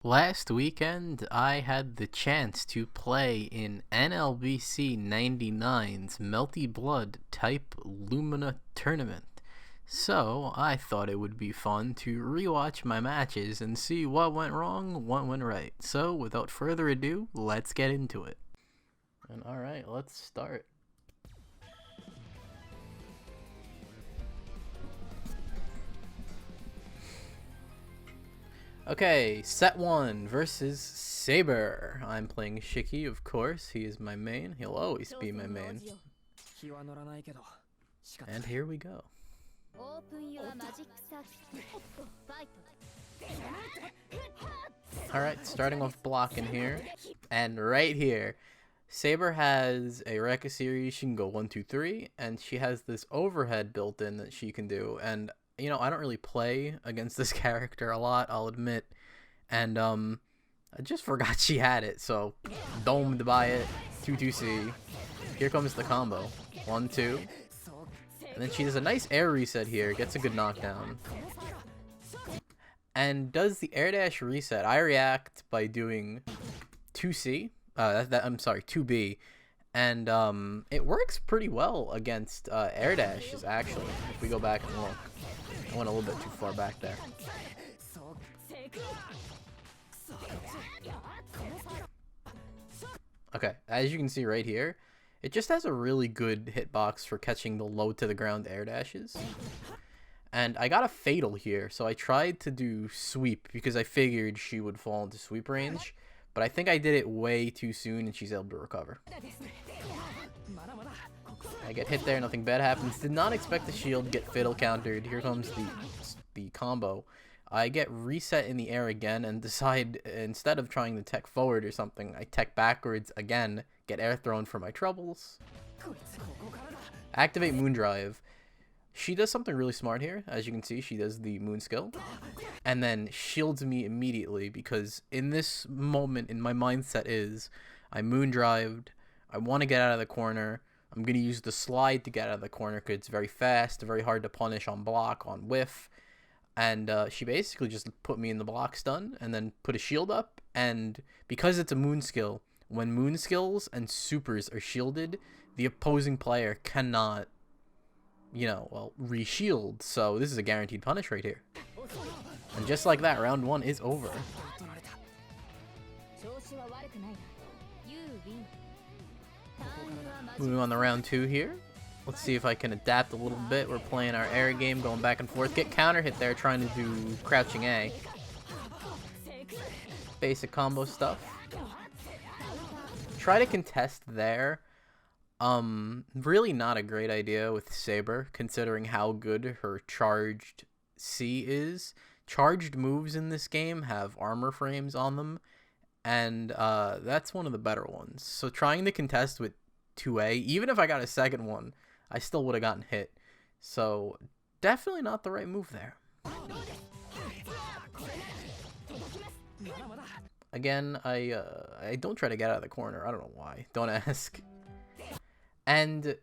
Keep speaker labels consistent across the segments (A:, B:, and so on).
A: Last weekend, I had the chance to play in NLBC 99's Melty Blood Type Lumina tournament. So, I thought it would be fun to rewatch my matches and see what went wrong, what went right. So, without further ado, let's get into it. And alright, let's start. Okay, set 1 versus Saber. I'm playing Shiki, of course. He is my main. He'll always be my main. And here we go. Alright, starting off blocking here. And right here, Saber has a Rekka series. She can go 1, 2, 3. And she has this overhead built in that she can do. And you know, I don't really play against this character a lot, I'll admit. And I just forgot she had it, so domed by it. 2-2-C. Here comes the combo. 1-2. And then she does a nice air reset here, gets a good knockdown. And does the air dash reset. I react by doing 2C. I'm sorry, 2B. And it works pretty well against air dashes, actually, if we go back and look. I went a little bit too far back there. Okay, as you can see right here, it just has a really good hitbox for catching the low to the ground air dashes. And I got a fatal here, so I tried to do sweep because I figured she would fall into sweep range. But I think I did it way too soon and she's able to recover. I get hit there, nothing bad happens. Did not expect the shield, get fatal countered. Here comes the combo. I get reset in the air again and decide, instead of trying to tech forward or something, I tech backwards again, get air thrown for my troubles. Activate Moondrive. She does something really smart here. As you can see, she does the moon skill. And then shields me immediately because in this moment, in my mindset is, I Moondrived, I want to get out of the corner. I'm going to use the slide to get out of the corner because it's very fast, very hard to punish on block, on whiff. And she basically just put me in the block stun and then put a shield up. And because it's a moon skill, when moon skills and supers are shielded, the opposing player cannot, you know, well, re-shield. So this is a guaranteed punish right here. And just like that, round 1 is over. Moving on to round 2 here. Let's see if I can adapt a little bit. We're playing our air game, going back and forth. Get counter hit there, trying to do crouching A. Basic combo stuff. Try to contest there. Really not a great idea with Saber, considering how good her charged C is. Charged moves in this game have armor frames on them, and that's one of the better ones. So trying to contest with 2A, even if I got a second one, I still would have gotten hit. So definitely not the right move there. Again, I don't try to get out of the corner. I don't know why. Don't ask. And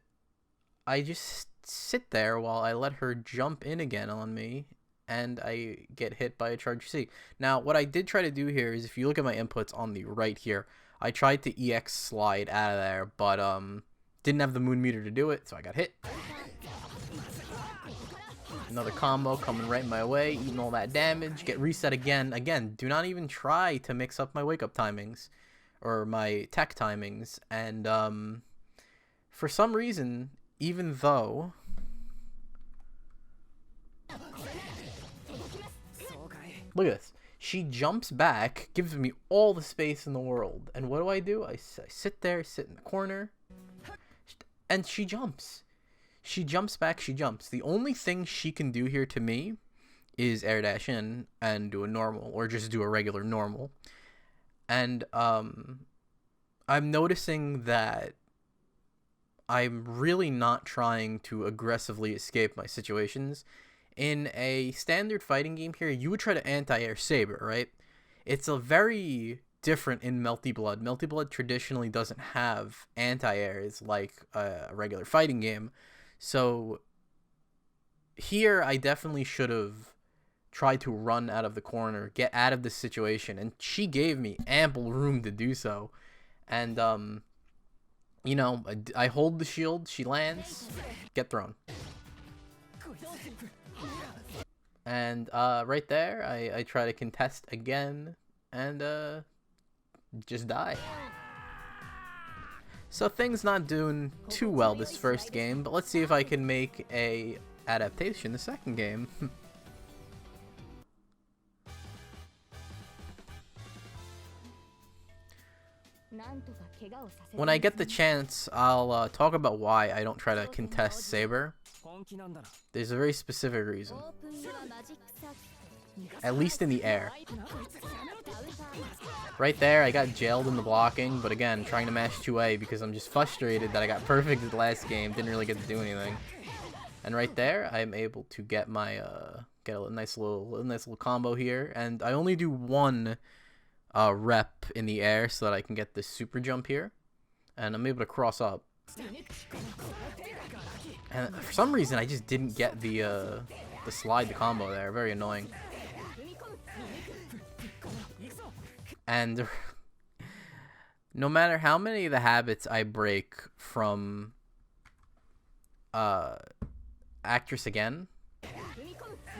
A: I just sit there while I let her jump in again on me, and I get hit by a charge C. Now, what I did try to do here is, if you look at my inputs on the right here, I tried to EX slide out of there, but didn't have the moon meter to do it, so I got hit. Another combo coming right my way, eating all that damage, get reset again. Again, do not even try to mix up my wake-up timings, or my tech timings, and for some reason, even though... Look at this. She jumps back, gives me all the space in the world. And what do? I sit there, sit in the corner. And she jumps. She jumps back, she jumps. The only thing she can do here to me is air dash in and do a normal. Or just do a regular normal. And I'm noticing that I'm really not trying to aggressively escape my situations. In a standard fighting game here, you would try to anti-air Saber, right? It's a very different in Melty Blood. Melty Blood traditionally doesn't have anti-airs like a regular fighting game. So here I definitely should have try to run out of the corner, get out of this situation, and she gave me ample room to do so. And you know, I hold the shield, she lands, get thrown. And right there, I try to contest again, and just die. So things not doing too well this first game, but let's see if I can make a adaptation the second game. When I get the chance, I'll talk about why I don't try to contest Saber. There's a very specific reason. At least in the air. Right there, I got jailed in the blocking, but again, trying to mash 2A because I'm just frustrated that I got perfect in the last game, didn't really get to do anything. And right there, I'm able to get my get a nice little combo here, and I only do one rep in the air so that I can get this super jump here, and I'm able to cross up. And for some reason, I just didn't get the slide, the combo there. Very annoying. And no matter how many of the habits I break from Actress again,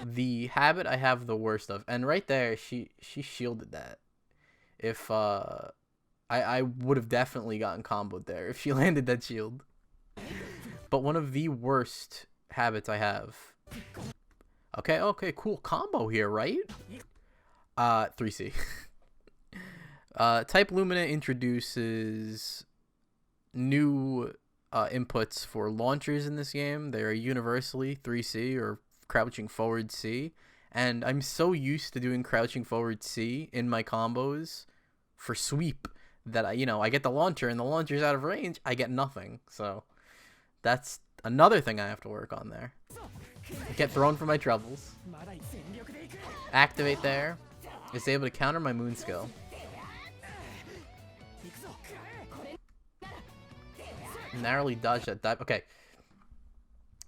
A: the habit I have the worst of, and right there, she shielded that. If I would have definitely gotten comboed there if she landed that shield. But one of the worst habits I have. Okay, cool combo here, right? 3C. Type Lumina introduces new inputs for launchers in this game. They are universally 3C or crouching forward C. And I'm so used to doing crouching forward C in my combos for sweep that I get the launcher and the launcher's out of range, I get nothing. So that's another thing I have to work on there. Get thrown for my troubles. Activate there. It's able to counter my moon skill. Narrowly dodge that dive. Okay.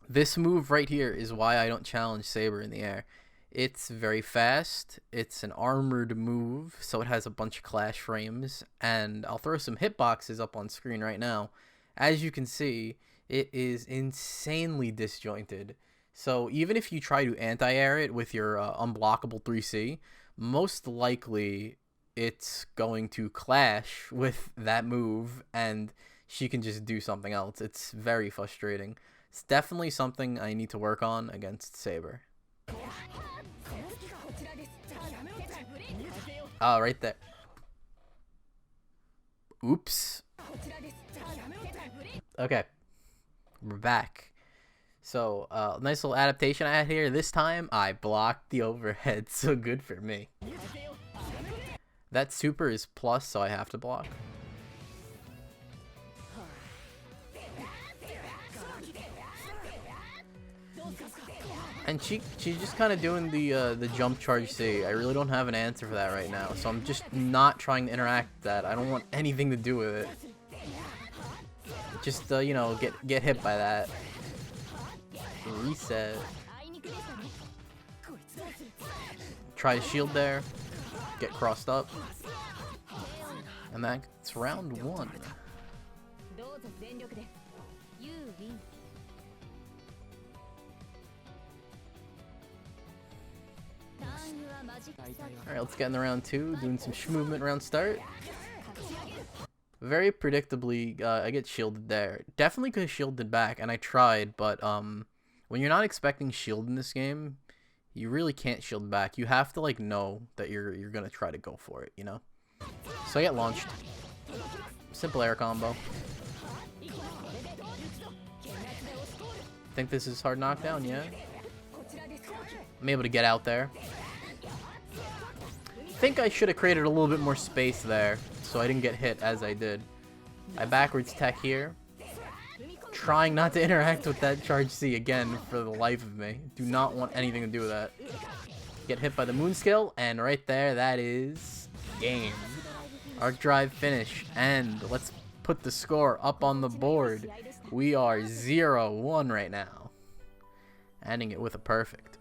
A: This move right here is why I don't challenge Saber in the air. It's very fast. It's an armored move, so it has a bunch of clash frames. And I'll throw some hitboxes up on screen right now. As you can see, it is insanely disjointed. So even if you try to anti-air it with your unblockable 3C, most likely it's going to clash with that move and she can just do something else. It's very frustrating. It's definitely something I need to work on against Saber. Oh, right there. Oops. Okay. We're back. So, nice little adaptation I had here. This time, I blocked the overhead. So good for me. That super is plus, so I have to block. And she's just kind of doing the jump charge C. I really don't have an answer for that right now, so I'm just not trying to interact with that. I don't want anything to do with it. Just you know, get hit by that. Reset. Try to shield there. Get crossed up. And that's round 1. Alright, let's get in the round 2. Doing some movement round start. Very predictably, I get shielded there. Definitely could have shielded back, and I tried, but when you're not expecting shield in this game, you really can't shield back. You have to like know that you're gonna try to go for it, you know? So I get launched. Simple air combo. Think this is hard knockdown, yeah? I'm able to get out there. Think I should have created a little bit more space there so I didn't get hit as I did. I backwards tech here. Trying not to interact with that charge C again for the life of me. Do not want anything to do with that. Get hit by the moon skill, and right there, that is game. Arc drive finish, and let's put the score up on the board. We are 0-1 right now. Ending it with a perfect.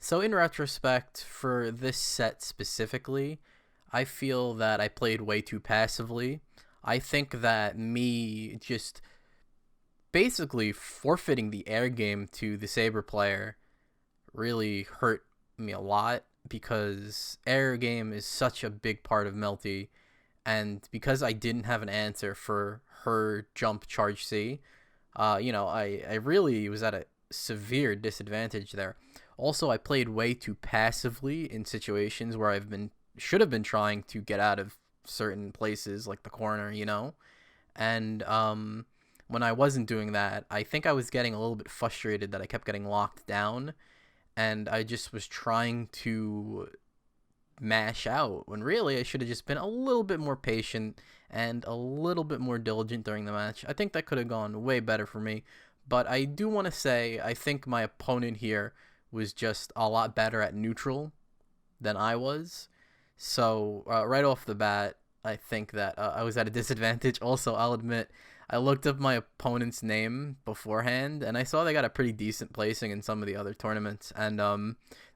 A: So in retrospect, for this set specifically, I feel that I played way too passively. I think that me just basically forfeiting the air game to the Saber player really hurt me a lot, because air game is such a big part of Melty, and because I didn't have an answer for her jump charge C, I really was at a severe disadvantage there. Also, I played way too passively in situations where should have been trying to get out of certain places like the corner, and when I wasn't doing that, I think I was getting a little bit frustrated that I kept getting locked down, and I just was trying to mash out when really I should have just been a little bit more patient and a little bit more diligent during the match. I think that could have gone way better for me, but I do want to say I think my opponent here was just a lot better at neutral than I was. So right off the bat, I think that I was at a disadvantage. Also, I'll admit, I looked up my opponent's name beforehand, and I saw they got a pretty decent placing in some of the other tournaments, and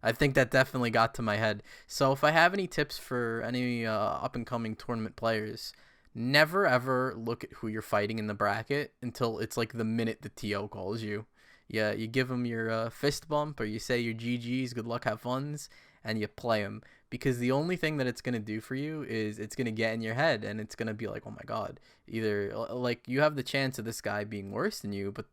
A: I think that definitely got to my head. So if I have any tips for any up-and-coming tournament players, never ever look at who you're fighting in the bracket until it's like the minute the TO calls you. Yeah, you give them your fist bump, or you say your GGs, good luck, have funs, and you play them. Because the only thing that it's going to do for you is it's going to get in your head, and it's going to be like, oh my god. Either, like, you have the chance of this guy being worse than you, but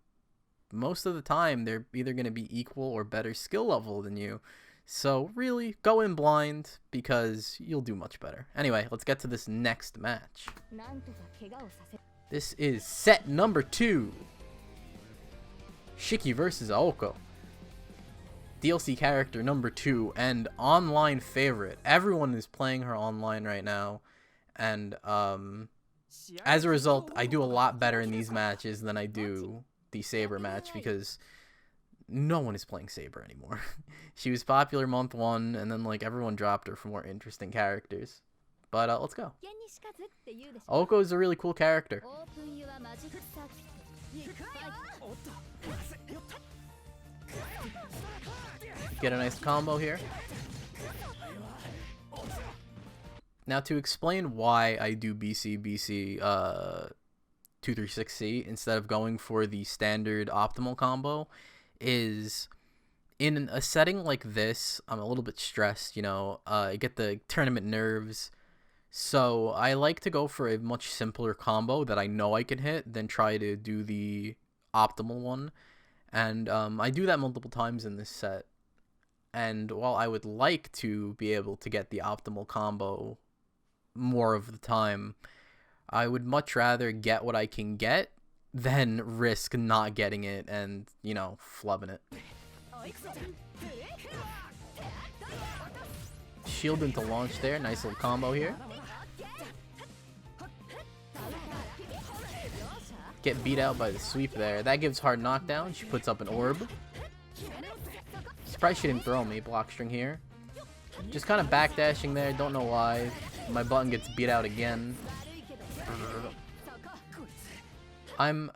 A: most of the time, they're either going to be equal or better skill level than you. So, really, go in blind, because you'll do much better. Anyway, let's get to this next match. This is set number 2. Shiki versus Aoko. DLC character number 2 and online favorite. Everyone is playing her online right now, and as a result, I do a lot better in these matches than I do the Saber match, because no one is playing Saber anymore. She was popular month 1, and then like everyone dropped her for more interesting characters. But let's go. Oko is a really cool character. Get a nice combo here. Now, to explain why I do BC 236C instead of going for the standard optimal combo is, in a setting like this, I'm a little bit stressed, I get the tournament nerves. So I like to go for a much simpler combo that I know I can hit than try to do the optimal one. And I do that multiple times in this set. And while I would like to be able to get the optimal combo more of the time, I would much rather get what I can get than risk not getting it and, flubbing it. Shield into launch there. Nice little combo here. Get beat out by the sweep there. That gives hard knockdown. She puts up an orb. Surprised she didn't throw me. Block string here. Just kind of backdashing there. Don't know why. My button gets beat out again. I'm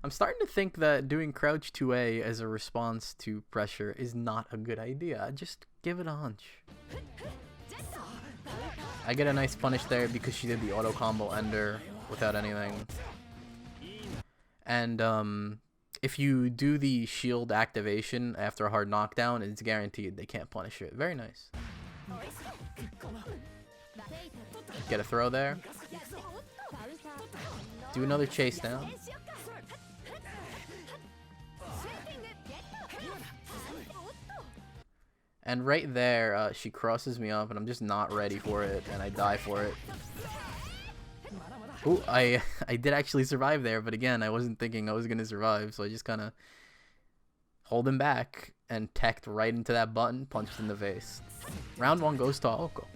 A: starting to think that doing crouch 2A as a response to pressure is not a good idea. Just give it a hunch. I get a nice punish there because she did the auto combo ender without anything. And if you do the shield activation after a hard knockdown, it's guaranteed they can't punish it. Very nice. Get a throw there. Do another chase down. And right there, she crosses me up, and I'm just not ready for it, and I die for it. Ooh, I did actually survive there, but again, I wasn't thinking I was going to survive, so I just kind of hold him back and teched right into that button, punched in the face. Round 1 goes to Aoko.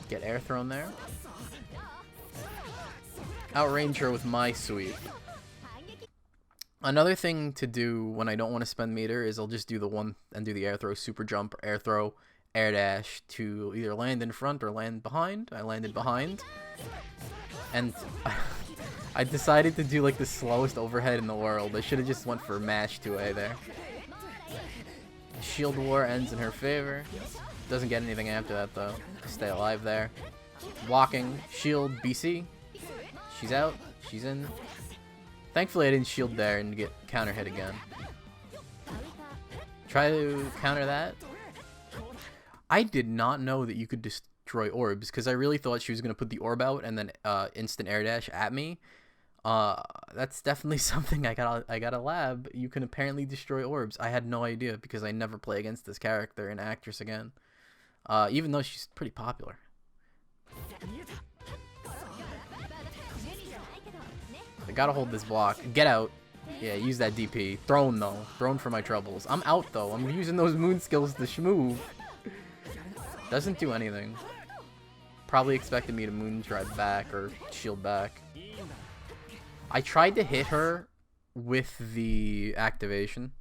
A: Get air thrown there. Outrange her with my sweep. Another thing to do when I don't want to spend meter is I'll just do the one and do the air throw, super jump, air throw, air dash to either land in front or land behind. I landed behind. And I decided to do like the slowest overhead in the world. I should have just went for mash 2A there. Shield War ends in her favor. Doesn't get anything after that though. Stay alive there. Walking. Shield BC. She's out. She's in. Thankfully I didn't shield there and get counter hit again. Try to counter that. I did not know that you could destroy orbs because I really thought she was going to put the orb out and then instant air dash at me. That's definitely something I got a lab. You can apparently destroy orbs. I had no idea because I never play against this character and actress again. Even though she's pretty popular. I gotta hold this block. Get out. Yeah, use that DP. Thrown though. Thrown for my troubles. I'm out though. I'm using those moon skills to schmoove. Doesn't do anything. Probably expected me to moon drive back or shield back. I tried to hit her with the activation.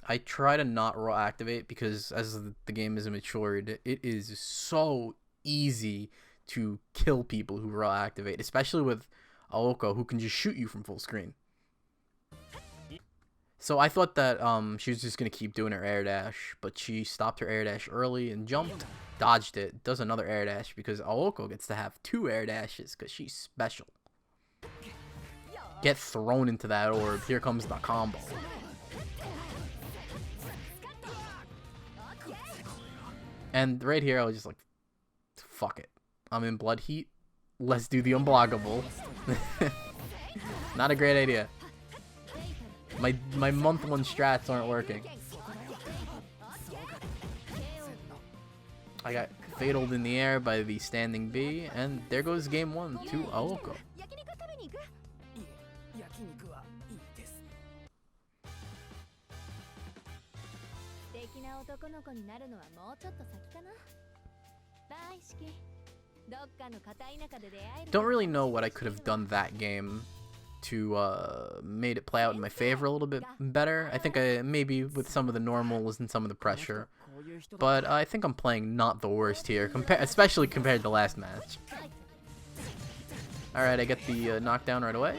A: I try to not raw activate because as the game is matured, it is so easy to kill people who raw activate, especially with Aoko, who can just shoot you from full screen. So I thought that she was just going to keep doing her air dash, but she stopped her air dash early and jumped, dodged it, does another air dash because Aoko gets to have 2 air dashes because she's special. Get thrown into that orb. Here comes the combo. And right here I was just like, fuck it. I'm in blood heat. Let's do the unblockable. Not a great idea. My month 1 strats aren't working. I got fataled in the air by the standing B, and there goes game 1 to Aoko. Don't really know what I could have done that game to made it play out in my favor a little bit better. I think maybe with some of the normals and some of the pressure, but I think I'm playing not the worst here, especially compared to last match. All right, I get the knockdown right away.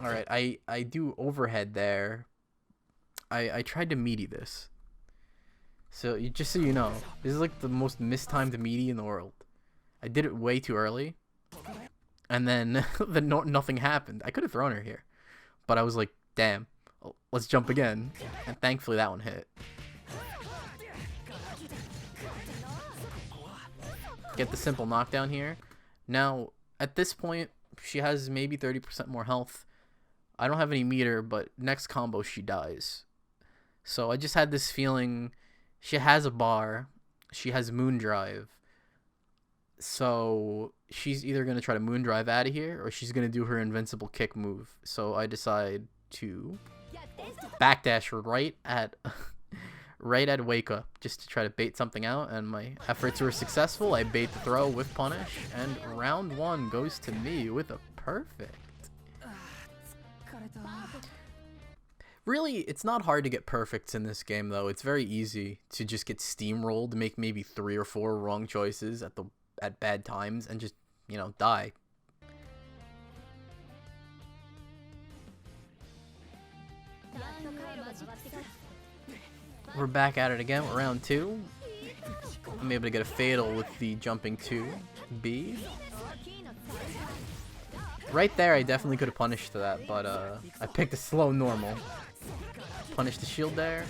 A: All right, I do overhead there. I tried to meaty this. So just so you know, this is like the most mistimed meaty in the world. I did it way too early, and then nothing happened. I could have thrown her here, but I was like, damn, let's jump again, and thankfully that one hit. Get the simple knockdown here. Now at this point, she has maybe 30% more health. I don't have any meter, but next combo she dies. So I just had this feeling. She has a bar. She has moon drive. So she's either going to try to moon drive out of here or she's going to do her invincible kick move. So I decide to backdash right at wake up just to try to bait something out, and my efforts were successful. I bait the throw with punish, and round 1 goes to me with a perfect. Really, it's not hard to get perfects in this game, though. It's very easy to just get steamrolled, make maybe 3 or 4 wrong choices at bad times, and just, you know, die. We're back at it again with round 2. I'm able to get a fatal with the jumping 2B. Right there, I definitely could have punished that, but I picked a slow normal. Punish the shield there.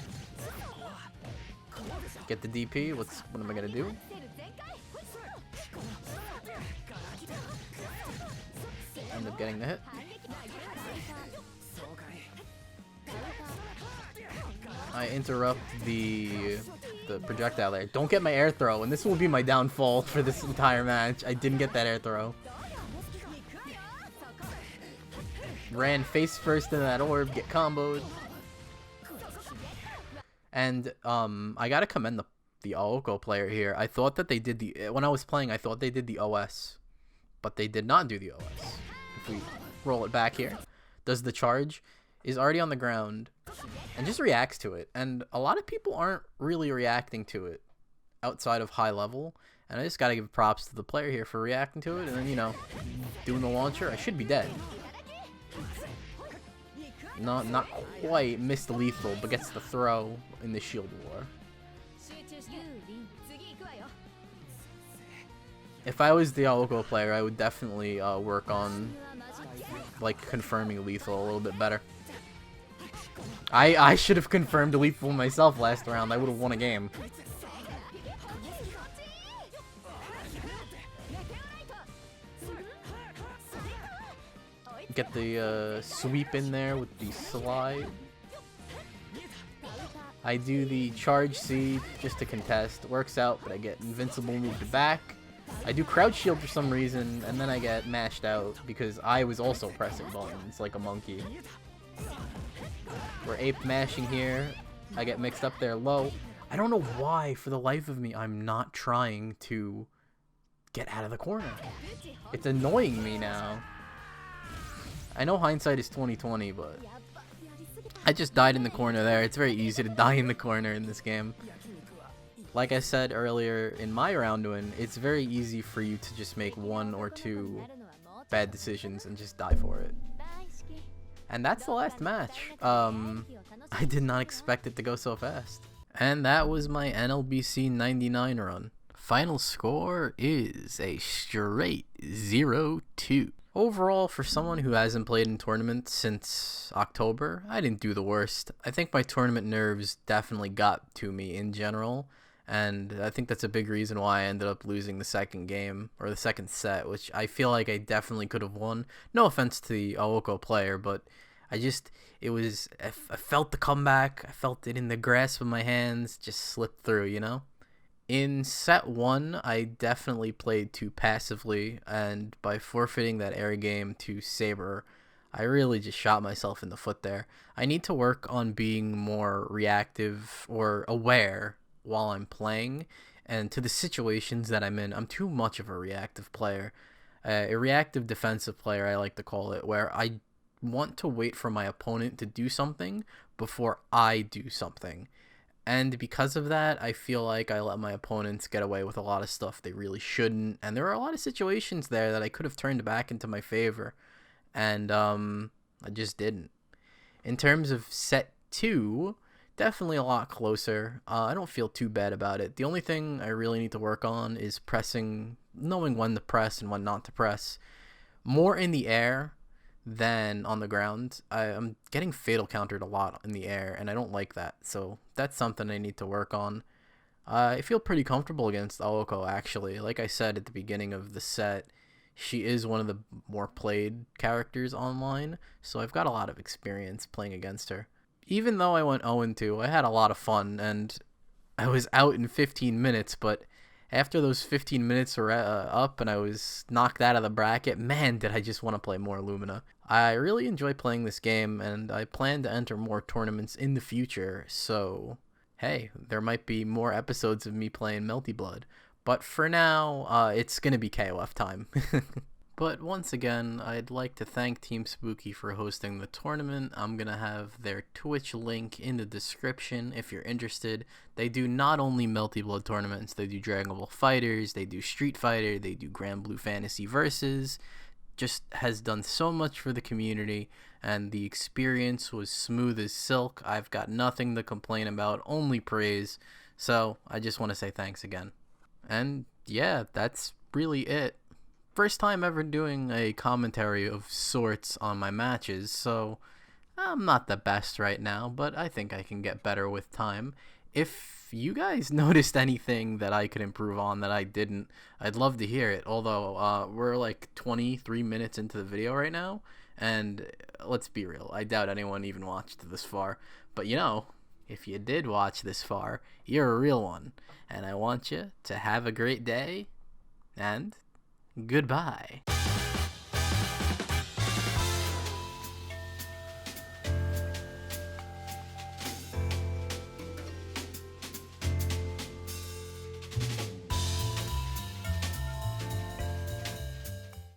A: Get the DP. What am I gonna do? End up getting the hit. I interrupt the projectile there. Don't get my air throw, and this will be my downfall for this entire match. I didn't get that air throw. Ran face first into that orb, get comboed. And I gotta commend the Aoko player here. I thought that they did when I was playing, I thought they did the OS, but they did not do the OS. If we roll it back here, does the charge, is already on the ground, and just reacts to it. And a lot of people aren't really reacting to it outside of high level. And I just gotta give props to the player here for reacting to it, and then, you know, doing the launcher. I should be dead. Not quite. Missed the lethal, but gets the throw in the shield war. If I was the Aoko player, I would definitely work on, like, confirming lethal a little bit better. I should have confirmed lethal myself last round. I would have won a game. Get the sweep in there with the slide. I do the charge C just to contest. It works out, but I get invincible moved back. I do crouch shield for some reason, and then I get mashed out because I was also pressing buttons like a monkey. We're ape mashing here. I get mixed up there low. I don't know why, for the life of me, I'm not trying to get out of the corner. It's annoying me now. I know hindsight is 20/20, but I just died in the corner there. It's very easy to die in the corner in this game. Like I said earlier in my round win, it's very easy for you to just make 1 or 2 bad decisions and just die for it. And that's the last match. I did not expect it to go so fast. And that was my NLBC 99 run. Final score is a straight 0-2. Overall, for someone who hasn't played in tournaments since October, I didn't do the worst. I think my tournament nerves definitely got to me in general, and I think that's a big reason why I ended up losing the second game, or the second set, which I feel like I definitely could have won. No offense to the Aoko player, but I felt the comeback, I felt it in the grasp of my hands, just slipped through, you know? In set 1, I definitely played too passively, and by forfeiting that air game to Saber, I really just shot myself in the foot there. I need to work on being more reactive or aware while I'm playing, and to the situations that I'm in. I'm too much of a reactive player. A reactive defensive player, I like to call it, where I want to wait for my opponent to do something before I do something. And because of that, I feel like I let my opponents get away with a lot of stuff they really shouldn't. And there were a lot of situations there that I could have turned back into my favor. And I just didn't. In terms of set 2, definitely a lot closer. I don't feel too bad about it. The only thing I really need to work on is pressing, knowing when to press and when not to press. More in the air than on the ground. I'm getting fatal countered a lot in the air, and I don't like that, so that's something I need to work on. I feel pretty comfortable against Aoko, actually. Like I said at the beginning of the set, she is one of the more played characters online, so I've got a lot of experience playing against her. Even though I went 0-2, I had a lot of fun, and I was out in 15 minutes, but after those 15 minutes were up and I was knocked out of the bracket, man, did I just want to play more Lumina. I really enjoy playing this game, and I plan to enter more tournaments in the future, so hey, there might be more episodes of me playing Melty Blood. But for now, it's going to be KOF time. But once again, I'd like to thank Team Spooky for hosting the tournament. I'm going to have their Twitch link in the description if you're interested. They do not only Melty Blood tournaments, they do Dragon Ball Fighters, they do Street Fighter, they do Grand Blue Fantasy Versus. Just has done so much for the community, and the experience was smooth as silk. I've got nothing to complain about, only praise. So I just want to say thanks again. And yeah, that's really it. First time ever doing a commentary of sorts on my matches, so I'm not the best right now, but I think I can get better with time. If you guys noticed anything that I could improve on that I didn't, I'd love to hear it. Although we're like 23 minutes into the video right now, and let's be real, I doubt anyone even watched this far. But you know, if you did watch this far, you're a real one, and I want you to have a great day, and goodbye.